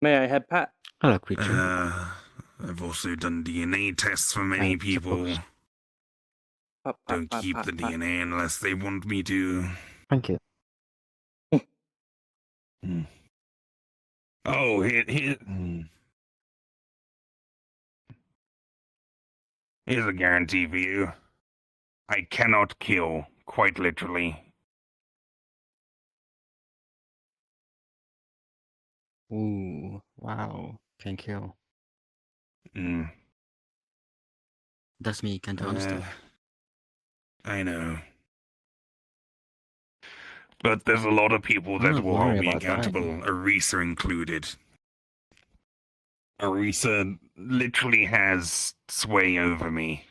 May I have Pat? Hello, creature. I've also done DNA tests for many people. Suppose. Don't keep the DNA unless they want me to. Thank you. Oh, here's a guarantee for you. I cannot kill, quite literally. Ooh, wow. Can kill. That's me, can't understand. I know. But there's a lot of people that will hold me accountable, Arisa included. Arisa literally has sway over me.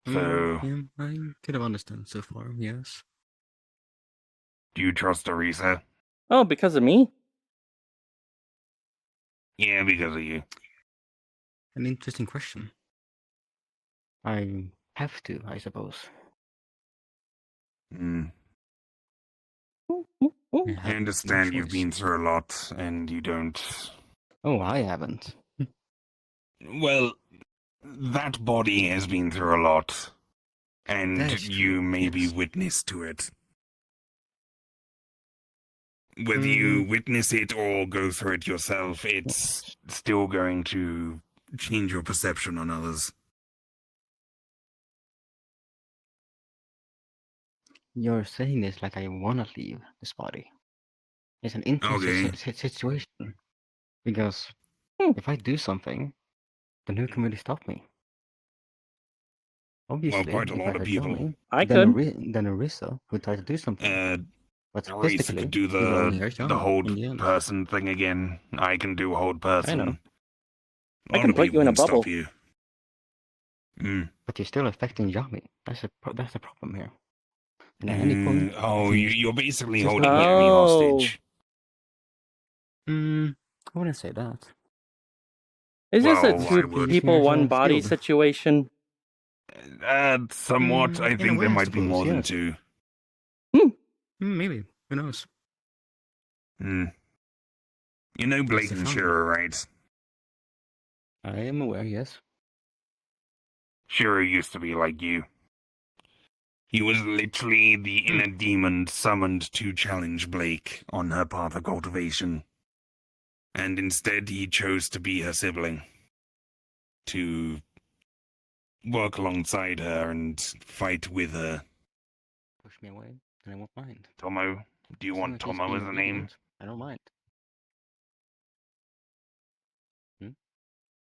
So... yeah, I could have understood so far, yes. Do you trust Arisa? Oh, because of me? Yeah, because of you. An interesting question. I have to, I suppose. I understand you've been through a lot, and you don't... Oh, I haven't. Well, that body has been through a lot, and you may be witness to it. Whether you witness it or go through it yourself, it's still going to change your perception on others. You're saying this like I want to leave this body. It's an interesting situation. Because if I do something, then who can really stop me? Obviously, well, quite a lot of people. Johnny, I then could. Then Arisa would try to do something. But Arisa could do the hold person thing again. I can do hold person. I know. I can put you in a bubble. Stop you. But you're still affecting Yami. That's the problem here. And at any point... you're basically holding Yami hostage. I wouldn't say that. Is this a two people, one body situation? Somewhat. I think there might be more than two. Maybe. Who knows? You know Blake and Shiro, right? I am aware, yes. Shiro used to be like you. He was literally the inner demon summoned to challenge Blake on her path of cultivation. And instead he chose to be her sibling. To work alongside her and fight with her. Push me away, and I won't mind. Tomo? Do you want Tomo as a name? I don't mind.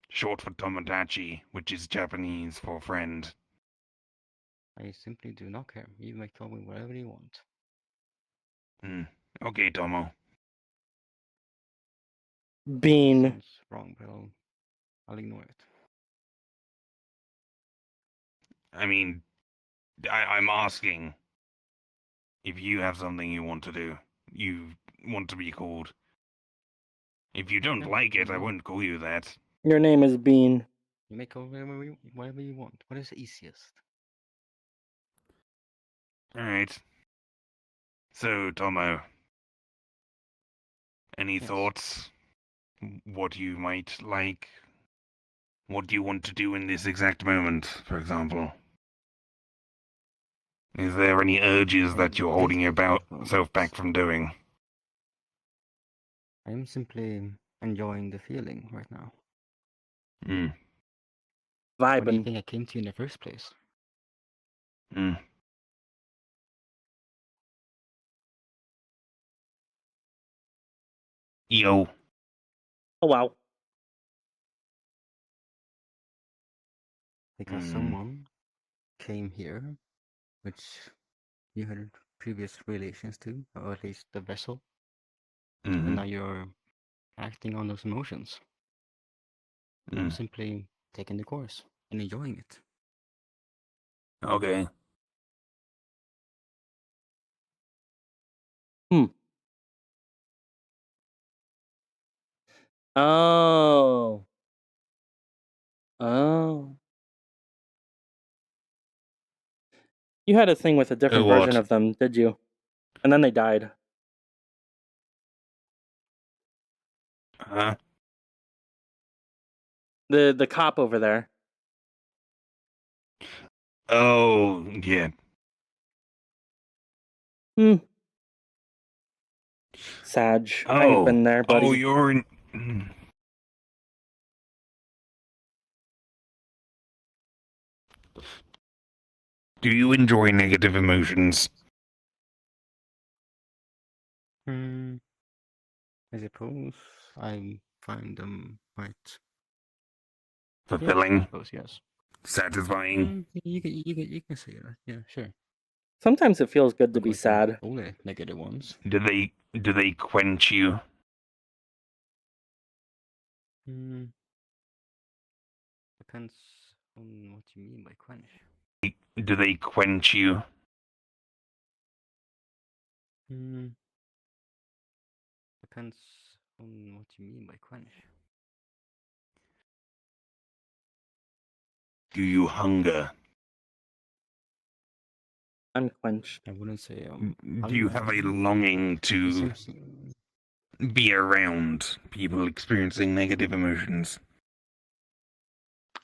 Short for Tomodachi, which is Japanese for friend. I simply do not care. You may call me whatever you want. Okay, Tomo. Bean. Sounds wrong, but I'll ignore it. I mean, I'm asking if you have something you want to do. You want to be called. If you don't like it, I won't call you that. Your name is Bean. You may call me whatever you want. What is the easiest? Alright. So, Tomo. Any thoughts? What you might like? What do you want to do in this exact moment, for example? Is there any urges that you're holding yourself back from doing? I am simply enjoying the feeling right now. Vibing. What do you think I came to you in the first place? Yo. Oh, wow. Because someone came here, which you had previous relations to, or at least the vessel, and now you're acting on those emotions. And I'm simply taking the course and enjoying it. Okay. Oh. You had a thing with a different version of them, did you? And then they died. Huh? The cop over there. Oh, yeah. Hmm. Sag. I ain't been there, buddy. Oh, you're in... Do you enjoy negative emotions? I suppose I find them quite Fulfilling? I suppose, yes. Satisfying? You can say that. Yeah, sure. Sometimes it feels good to Of be course, they're sad. only negative ones. Do they quench you? Depends on what you mean by quench. Do they quench you? Depends on what you mean by quench. Do you hunger? Unquenched. I wouldn't say Do you have a longing to be around people experiencing negative emotions?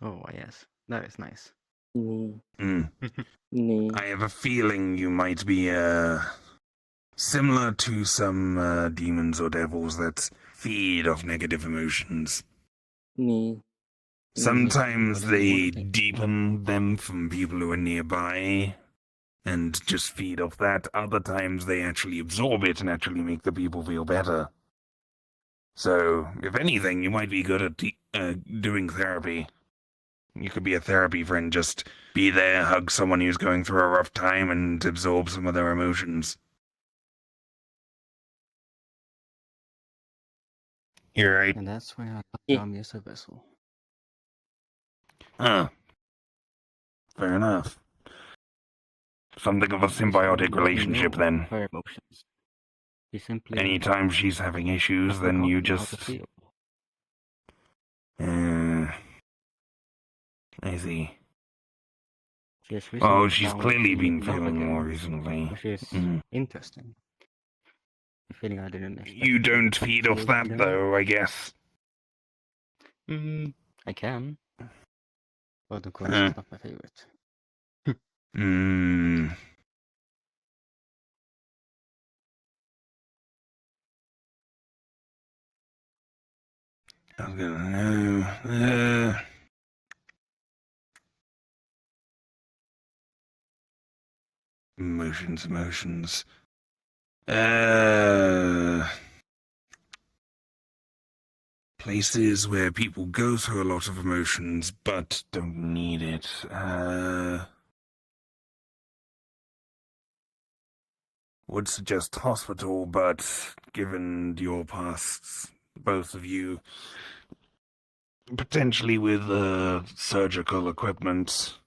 Oh, yes. That is nice. Nee. Mm. Nee. I have a feeling you might be similar to some demons or devils that feed off negative emotions. Nee. Sometimes Whatever you they want to think. deepen them from people who are nearby and just feed off that. Other times they actually absorb it and actually make the people feel better. So, if anything, you might be good at doing therapy. You could be a therapy friend, just be there, hug someone who's going through a rough time and absorb some of their emotions. You're right. And that's why I Yeah. love me as a vessel. Huh. Fair enough. Something of a symbiotic relationship, then. Her emotions. She simply Anytime she's having issues, then you just... feel. I see. She has Oh, she's found clearly been love feeling again, more recently. which is interesting. A feeling I didn't expect. You don't feed off that, though, I guess. I can. But of course, it's not my favorite. I was gonna know. Emotions. Places where people go through a lot of emotions but don't need it. Would suggest hospital, but given your pasts, both of you, potentially with surgical equipment,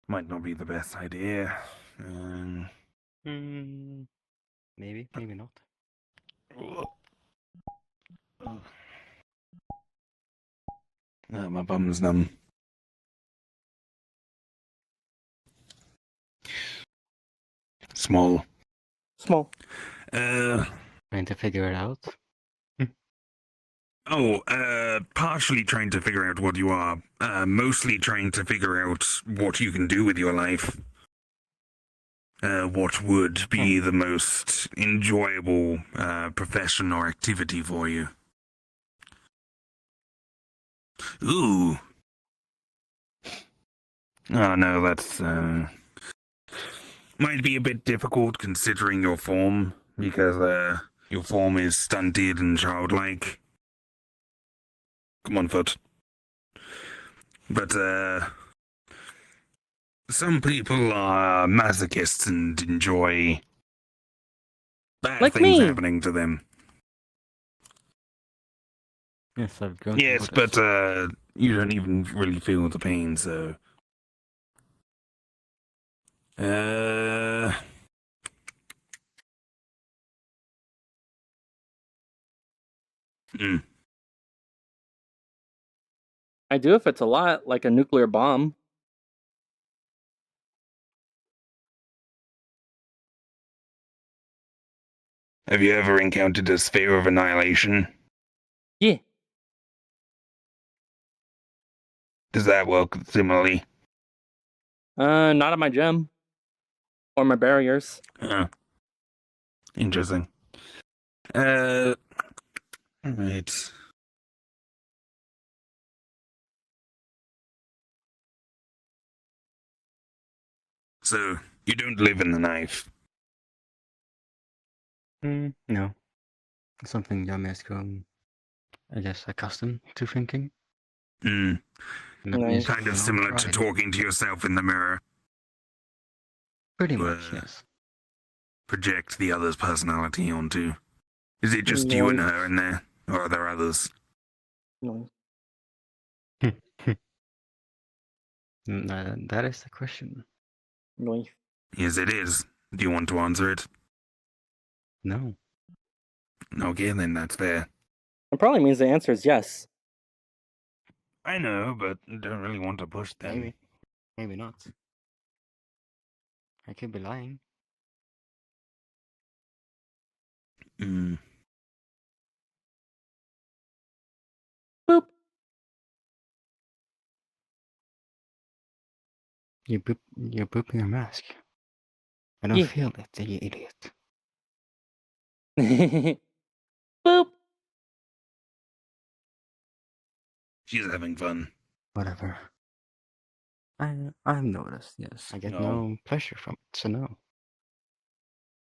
might not be the best idea. Maybe, maybe not. My bum's numb. Small. Trying to figure it out. Partially trying to figure out what you are. Mostly trying to figure out what you can do with your life. What would be the most enjoyable profession or activity for you? Ooh. Oh no, that's might be a bit difficult considering your form, because your form is stunted and childlike. Come on, foot. But some people are masochists and enjoy bad Like things me. happening to them. Yes, I've grown. Yes, but you don't even really feel the pain, so. I do if it's a lot, like a nuclear bomb. Have you ever encountered a sphere of annihilation? Yeah. Does that work similarly? Not at my gem. Or my barriers. Interesting. Right. So, you don't live in the knife. No. It's something Yami has grown, I guess, accustomed to thinking. Hmm. Nice. Kind of similar to talking to yourself in the mirror. Pretty much, yes. Project the other's personality onto. Is it just you and her in there? Or are there others? No. That is the question. Nice. Yes, it is. Do you want to answer it? No. Okay, then that's fair. It probably means the answer is yes. I know, but don't really want to push them. Maybe. Maybe not. I could be lying. Hmm. Boop. You're booping your mask. I don't Yeah. feel it, you idiot. Boop. She's having fun. Whatever. I've noticed, yes. I get no pleasure from it, so no.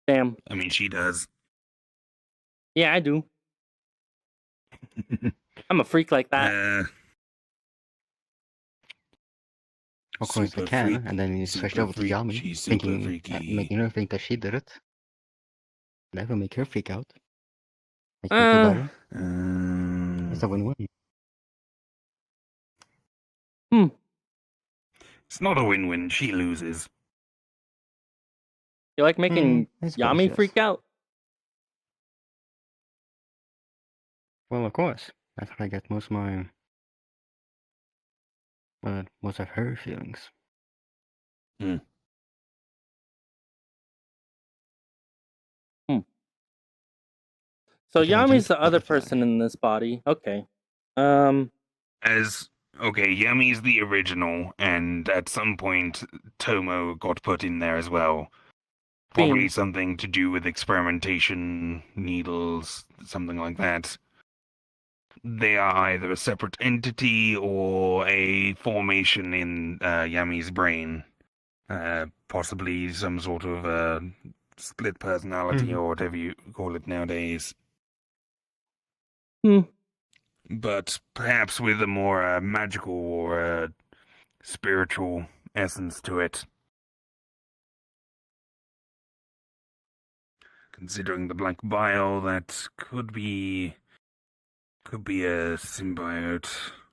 Damn. I mean, she does. Yeah, I do. I'm a freak like that. Of course I Super can, freak, and then you switched super over to freak, Yami, she's super thinking, freaky. making her think that she did it. That will make her freak out. Make her feel better. It's a win-win. It's not a win-win. She loses. You like making I suppose, Yami yes. freak out? Well, of course. That's how I get most of her feelings. So Because I Yami's jumped the other butterfly. person in this body. Okay. Okay, Yami's the original, and at some point, Tomo got put in there as well. Probably Being something to do with experimentation, needles, something like that. They are either a separate entity or a formation in Yami's brain. Possibly some sort of split personality or whatever you call it nowadays. But perhaps with a more magical or spiritual essence to it. Considering the black bile, that could be a symbiote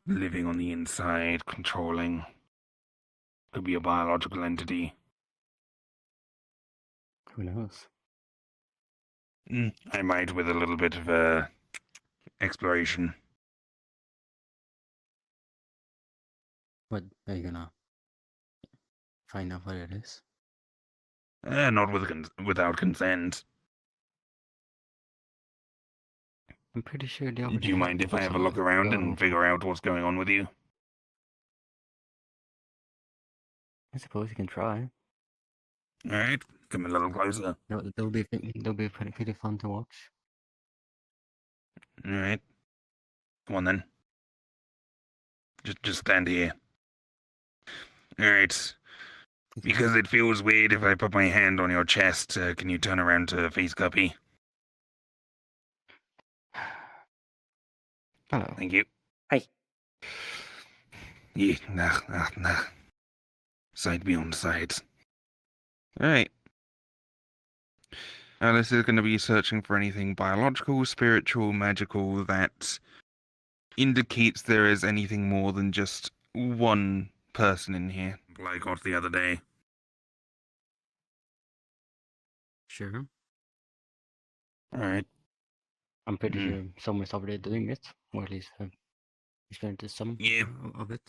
living on the inside, controlling. Could be a biological entity. Who knows? I might with a little bit of exploration. What, are you gonna find out what it is? Not without consent. I'm pretty sure they Do already you have mind if I have a look Bozo, around so and figure out what's going on with you? I suppose you can try. Alright, come a little closer. They'll be pretty fun to watch. Alright. Come on then. Just stand here. Alright. Because it feels weird if I put my hand on your chest, can you turn around to face Guppy? Hello. Thank you. Hi. Yeah, nah. Side beyond sides. Alright. Alice is going to be searching for anything biological, spiritual, magical that indicates there is anything more than just one person in here. Like I got the other day. Sure. Alright. I'm pretty sure someone's already doing it, or at least have experienced some of it.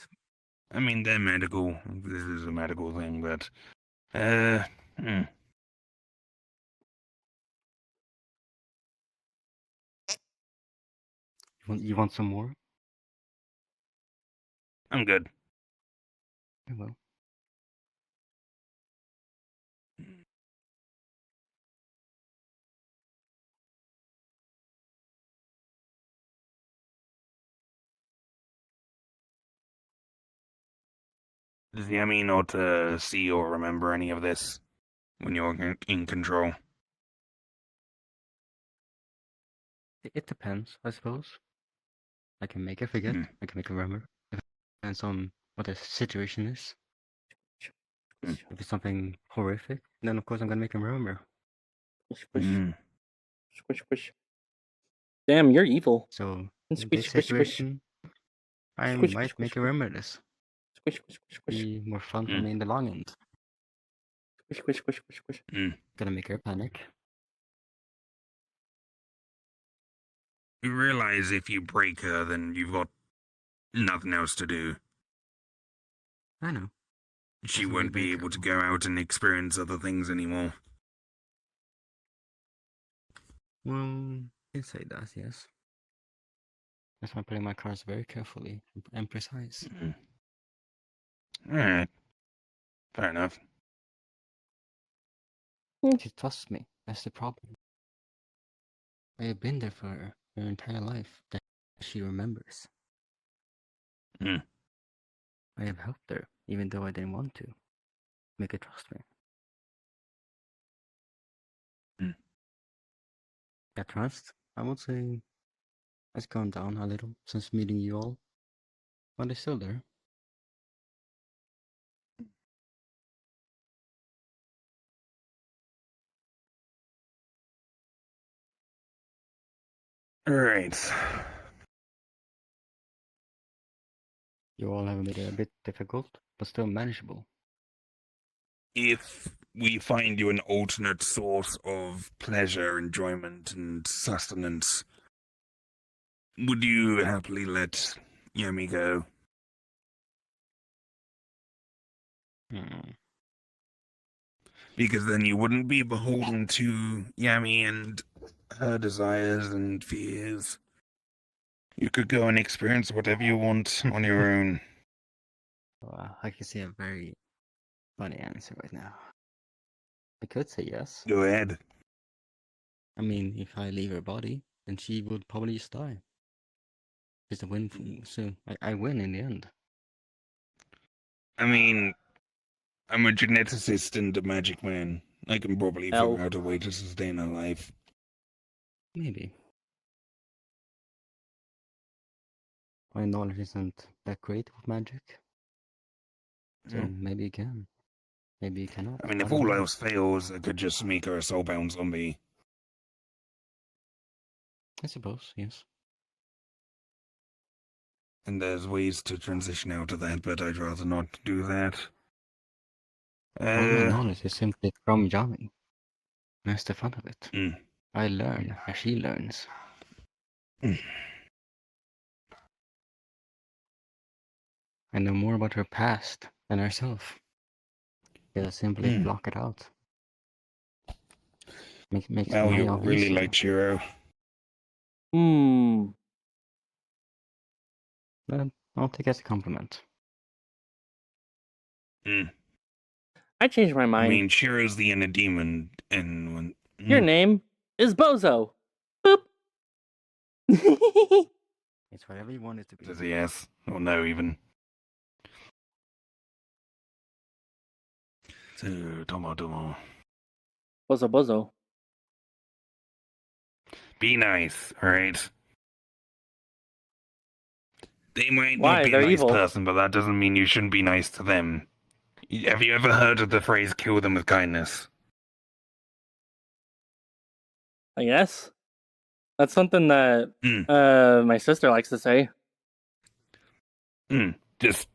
I mean, they're medical. This is a medical thing, but... You want some more? I'm good. I will. Does Yami not see or remember any of this when you're in control? It depends, I suppose. I can make her forget. I can make her remember. It depends on what the situation is. If it's something horrific, then of course I'm gonna make him remember. Squish. Damn, you're evil. So in Squish, this squish, squish. situation, I Squish, might squish, make her squish. remember this. Squish. Be more fun for me in the long end. Squish. Gonna make her panic. You realize if you break her, then you've got nothing else to do. I know. She Doesn't won't really be break able to her. go out and experience other things anymore. Well, you say that, yes. That's why I'm playing my cards very carefully and precise. Alright. Fair enough. She trusts me. That's the problem. I have been there for her entire life. That she remembers. I have helped her, even though I didn't want to. Make her trust me. That trust, I would say, has gone down a little since meeting you all. But it's still there. Alright. You all have made it a bit difficult, but still manageable. If we find you an alternate source of pleasure, enjoyment, and sustenance, would you happily let Yami go? Because then you wouldn't be beholden to Yami and her desires and fears. You could go and experience whatever you want on your own. Wow, I can see a very funny answer right now. I could say yes. Go ahead. I mean, if I leave her body, then she would probably just die. It's a win for me, so I win in the end. I mean, I'm a geneticist and a magic man. I can probably figure out a way to sustain her life. Maybe. My knowledge isn't that great with magic. So maybe you can. Maybe you cannot. I mean, if don't all know. else fails, I could just make her a soulbound zombie. I suppose, yes. And there's ways to transition out of that, but I'd rather not do that. All my knowledge is simply from Yami. That's the fun of it. I learn as she learns. I know more about her past than herself. I simply block it out. Makes Well, my you job really easier. like Chiro. But I'll take it as a compliment. I changed my I mind. mean, Chiro's the inner demon, and when... Your name is Bozo. Boop. It's whatever you want it to be. Does he yes? Or no, even? So, Tomo. Bozo. Be nice, alright? They might Why? not be a They're nice evil. person, but that doesn't mean you shouldn't be nice to them. Have you ever heard of the phrase, kill them with kindness? I guess. That's something that my sister likes to say. Just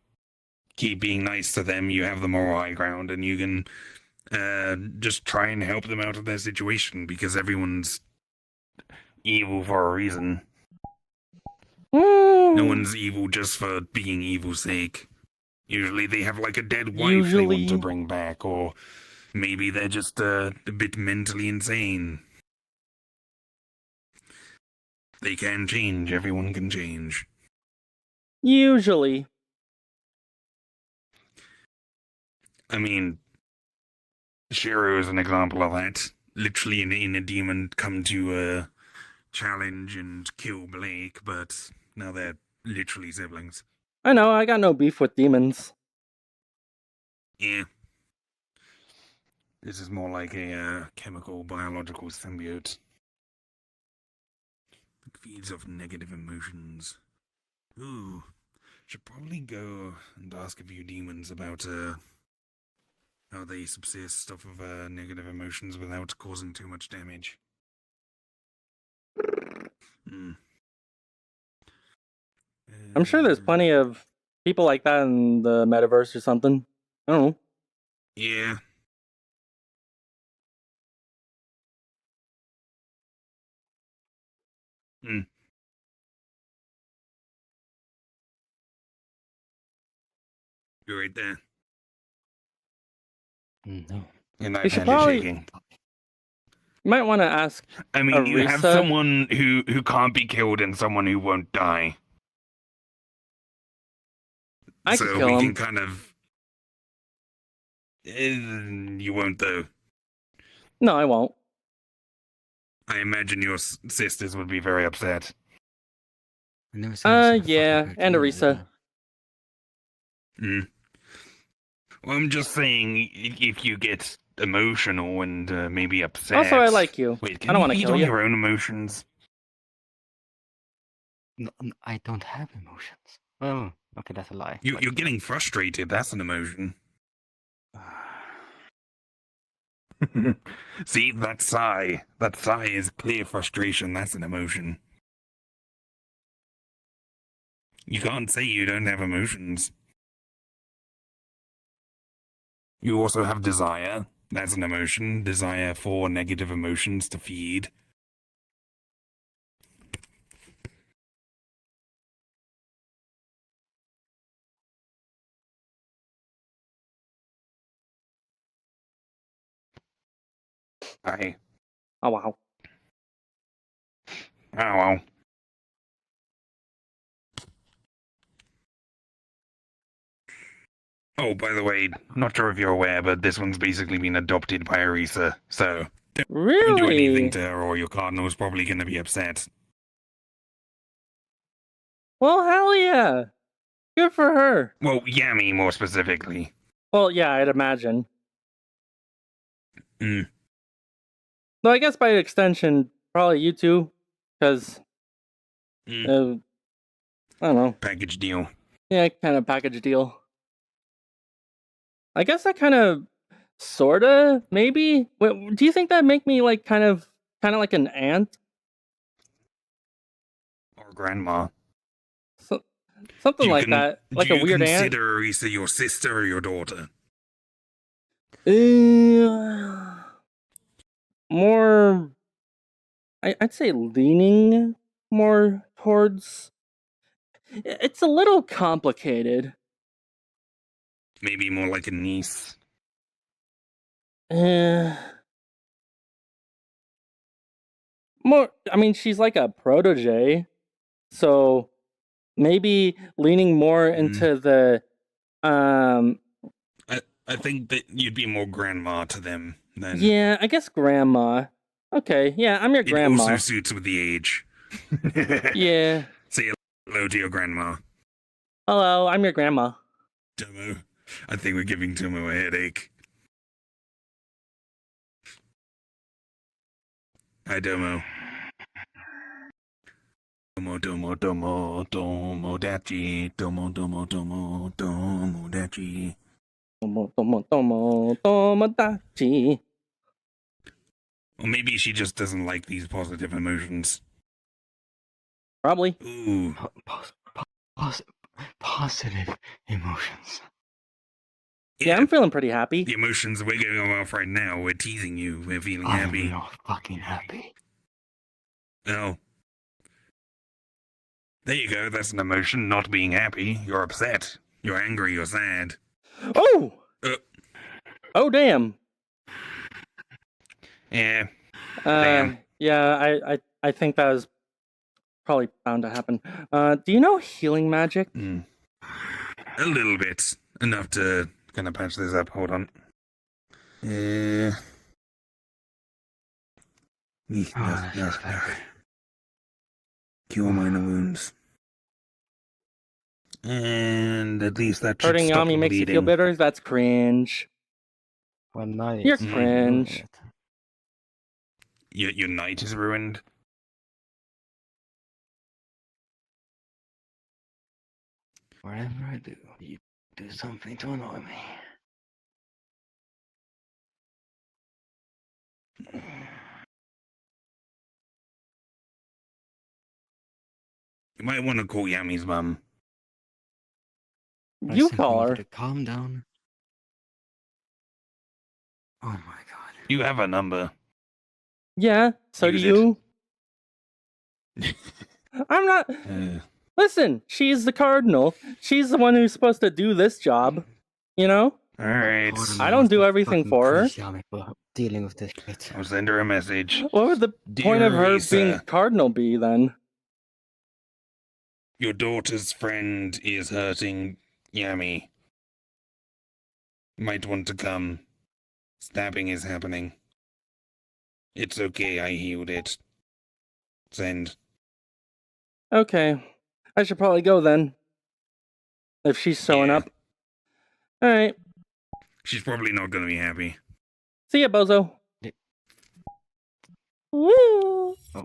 keep being nice to them, you have the moral high ground, and you can just try and help them out of their situation, because everyone's evil for a reason. No one's evil just for being evil's sake. Usually they have like a dead wife they want to bring back, or maybe they're just a bit mentally insane. They can change, everyone can change. Usually. I mean, Shiro is an example of that. Literally an inner demon come to challenge and kill Blake, but now they're literally siblings. I know, I got no beef with demons. Yeah. This is more like a chemical, biological symbiote. It feeds off negative emotions. Ooh. Should probably go and ask a few demons about how they subsist off of negative emotions without causing too much damage. I'm sure there's plenty of people like that in the metaverse or something. I don't know. Yeah. You're right there. No. And You I've should hand probably- shaking. You might want to ask. I mean, you have Arisa? someone who can't be killed and someone who won't die. I so could kill we him. can kind of. You won't though. No, I won't. I imagine your sisters would be very upset. I never said I was a Yeah, fucking and cartoon, Arisa. Well, I'm just saying, if you get emotional and maybe upset. Also, I like you. Wait, I can don't you wanna feed kill on you. your own emotions? No, I don't have emotions. Oh, okay, that's a lie. You're getting frustrated. That's an emotion. See, that sigh. That sigh is clear frustration. That's an emotion. You can't say you don't have emotions. You also have desire. That's an emotion. Desire for negative emotions to feed. Aye. Oh wow. Oh, well. Oh, by the way, not sure if you're aware, but this one's basically been adopted by Arisa, so don't do anything Really? to her or your cardinal's probably going to be upset. Well, hell yeah. Good for her. Well, Yami more specifically. Well, yeah, I'd imagine. Mm. Though I guess by extension, probably you too, because I don't know. Package deal. Yeah, kind of package deal. I guess that kind of, sorta, maybe. Wait, do you think that make me like kind of like an aunt? Or grandma. Something Do you like that, like do a you weird aunt. consider Arisa your sister or your daughter? More, I'd say leaning more towards. It's a little complicated. Maybe more like a niece. More, I mean, she's like a protege, so maybe leaning more into the I think that you'd be more grandma to them than. yeah, I guess grandma. Okay, yeah, I'm your It grandma. also suits with the age. Yeah. Say hello to your grandma. Hello, I'm your grandma. Tomo. I think we're giving Tomo a headache. Hi, Tomo. Tomodachi. Tomodachi. Tomodachi. Or maybe she just doesn't like these positive emotions. Probably. Ooh. Positive emotions. Yeah, I'm feeling pretty happy. The emotions we're going off right now, we're teasing you. We're feeling I'm happy. not fucking happy. Oh. There you go. That's an emotion, not being happy. You're upset. You're angry. You're sad. Oh! Oh, damn. Yeah. Damn. Yeah, I think that was probably bound to happen. Do you know healing magic? A little bit. Enough to Gonna patch this up. Hold on. Oh, No, that no, feels no. better. Cure minor wounds. And at least that should Hurting stop the Yami makes you feel bleeding. bitter? That's cringe. Well, nice. You're Mhm. cringe. Your night is ruined. Whatever I do, you do something to annoy me. You might want to call Yami's mum. I You simply call want you her. to calm down. Oh my god. You have her number. Yeah, so do Use you. I'm not. Uh, Listen, she's the cardinal. She's the one who's supposed to do this job. You know? Alright. Part of me I don't wants do to everything fucking for her. praise Yami for dealing with this shit. I'll send her a message. What would the point of Dear her Risa, being cardinal be then? your daughter's friend is hurting Yami. Might want to come. Stabbing is happening. It's okay, I healed it. Send. Okay. I should probably go then. If she's showing Yeah. up. Alright. She's probably not gonna be happy. See ya, Bozo. Yeah. Woo! Oh.